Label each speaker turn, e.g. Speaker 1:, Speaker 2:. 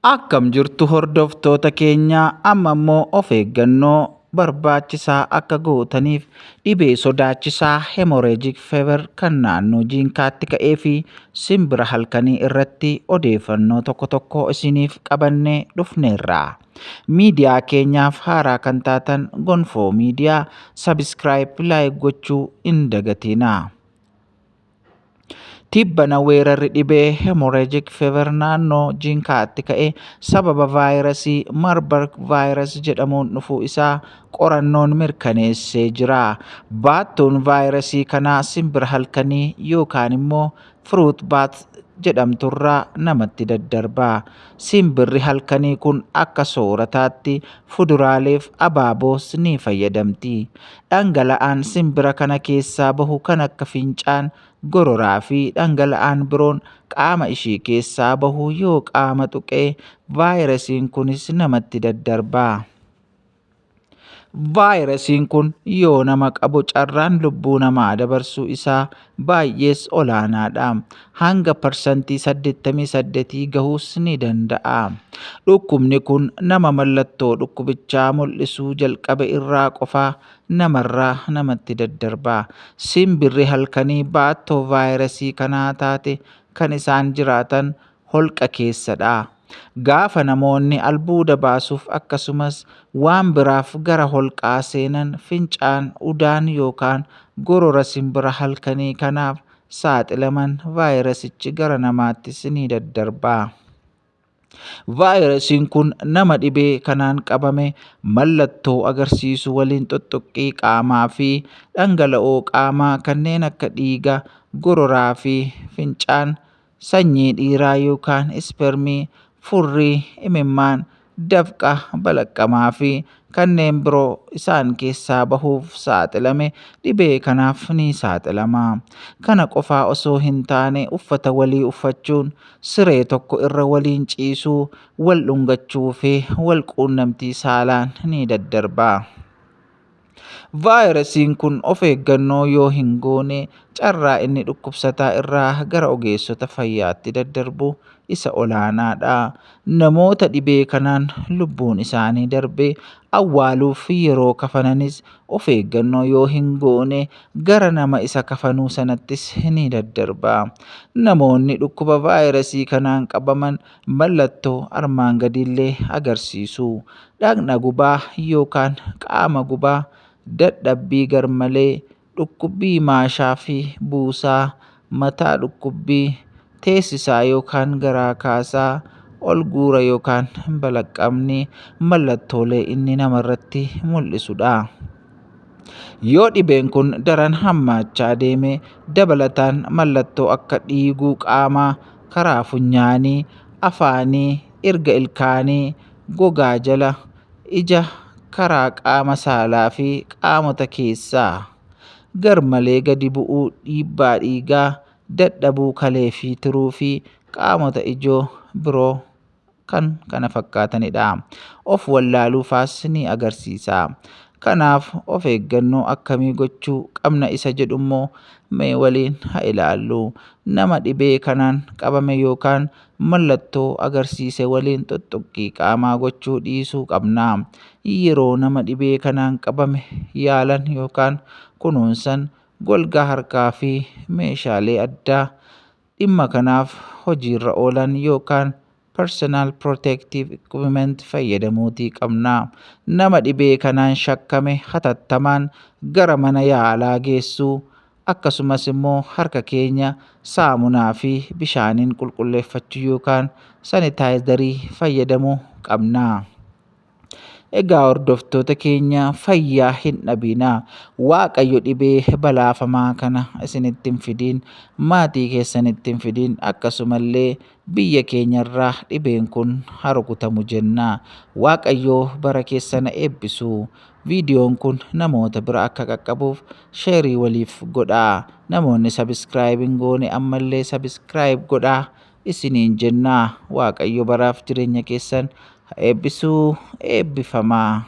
Speaker 1: Akkam jirtu hordoftoota keenyaa amma immoo of eeggannoo barbaachisaa akka gootaniif dhibee sodaachisaa hemoreejik feever kan naannoo jiinkaatti ka'ee fi simbira halkanii irratti odeeffannoo tokko isiniif qabannee dhufneerra. Miidiyaa keenyaaf haaraa kan taatan Gonfoo Miidiyaa sabiskiraayib laayik gochuu hin dagatinaa. Tibbana weerarri dhibee hemoreejik feever naannoo jiinkaatti ka'e sababa vaayirasii Marburg vaayirasii jedhamuun dhufuu isaa qorannoon mirkaneessee jira. Baattuun vaayirasii kanaa simbira halkanii yookaan immoo fruit bat jedhamturraa namatti daddarba. Simbirri halkanii kun akka soorataatti fuduraaleef abaaboos ni fayyadamti. Dhangala'aan simbira kana keessaa bahu kan akka fincaan, gororaa fi dhangala'aan biroon qaama ishii keessaa bahu yoo qaama tuqee vaayirasiin kunis namatti daddarba. Vaayirasiin kun yoo nama qabu carraan lubbuu namaa dabarsuu isaa baay'ees olaanaadha. Hanga parsantii 88 gahuus ni danda'a. Dhukkubni kun nama mallattoo dhukkubichaa mul'isuu jalqabe irraa qofaa namarraa namatti daddarba. Simbirri halkanii baattoo vaayirasii kanaa taate kan isaan jiraatan holqa keessadha. Gaafa namoonni albuuda baasuuf akkasumas waan biraaf gara holqaa seenan fincaan, udaan yookaan gorora simbira halkanii kanaaf saaxilaman vaayirasichi gara namaattis ni daddarba. Vaayirasiin kun nama dhibee kanaan qabame mallattoo agarsiisu waliin tuttuqqii qaamaa fi dhangala'oo qaamaa kanneen akka dhiiga, gororaa fi fincaan, sanyii dhiiraa yookaan ispermii, furrii, imimmaan, dafqa balaqqamaa fi kanneen biroo isaan keessaa bahuuf saaxilame dhibee kanaaf ni saaxilama. Kana qofaa osoo hin taane uffata walii uffachuun, siree tokko irra waliin ciisuu, wal dhungachuu fi wal quunnamtii saalaan ni daddarba. Vaayirasiin kun of eeggannoo yoo hin goone carraa inni dhukkubsataa irraa gara ogeessota fayyaatti daddarbu isa olaanaadha. Namoota dhibee kanaan lubbuun isaanii darbee awwaaluuf yeroo kafananis of eeggannoo yoo hin goone gara nama isa kafanuu sanattis ni daddarba. Namoonni dhukkuba vaayirasii kanaan qabaman mallattoo armaan gadiillee agarsiisu. Dhaqna gubaa yookaan qaama gubaa, dadhabbii garmalee, dhukkubbii maashaa fi buusaa, mataa dhukkubbii, teessisaa yookaan garaa kaasaa, ol guura yookaan balaqqamni mallattoolee inni namarratti mul'isudha. Yoo dhibeen kun daran hammaachaa deeme dabalataan mallattoo akka dhiiguu qaamaa karaa funyaanii, afaanii, erga ilkaanii, gogaa jala, ija, karaa qaama saalaa fi qaamota keessaa, garmalee gadi bu'uu, dhiibbaa dhiigaa, dadhabuu kalee fi tiruu fi qaamota ijoo biroo kan kana fakkaatanidha. Of wallaaluufaas ni agarsiisa. Kanaaf of eeggannoo akkamii gochuu qabna isa jedhu immoo mee waliin haa ilaallu. Nama dhibee kanaan qabame yookaan mallattoo agarsiise waliin tuttuqqii qaamaa gochuu dhiisuu qabna. Yeroo nama dhibee kanaan qabame yaalan yookaan kunuunsan golgaa harkaa fi meeshaalee addaa dhimma kanaaf hojiirra oolan yookaan personal protective equipment fayyadamuutii qabna. Nama dhibee kanaan shakkame hatattamaan gara mana yaalaa geessuu akkasumas immoo harka keenya saamunaa fi bishaaniin qulqulleeffachuu yookaan sanitaayizarii fayyadamuu qabna. Egaa hordoftoota keenya fayyaa hin dhabinaa. Waaqayyo dhibee balaafamaa kana isinitti hin fidiin, maatii keessanitti hin fidiin, akkasumallee biyya keenyarraa dhibeen kun haa rukutamu jenna. Waaqayyo bara keessana eebbisu. Viidiyoon kun namoota bira akka qaqqabuuf sheerii waliif godhaa. Namoonni sabiskiraayib hin goone ammallee sabiskiraayib godhaa isiniin jenna. Waaqayyo baraaf jireenya keessan haa eebbisu. Eebbifamaa.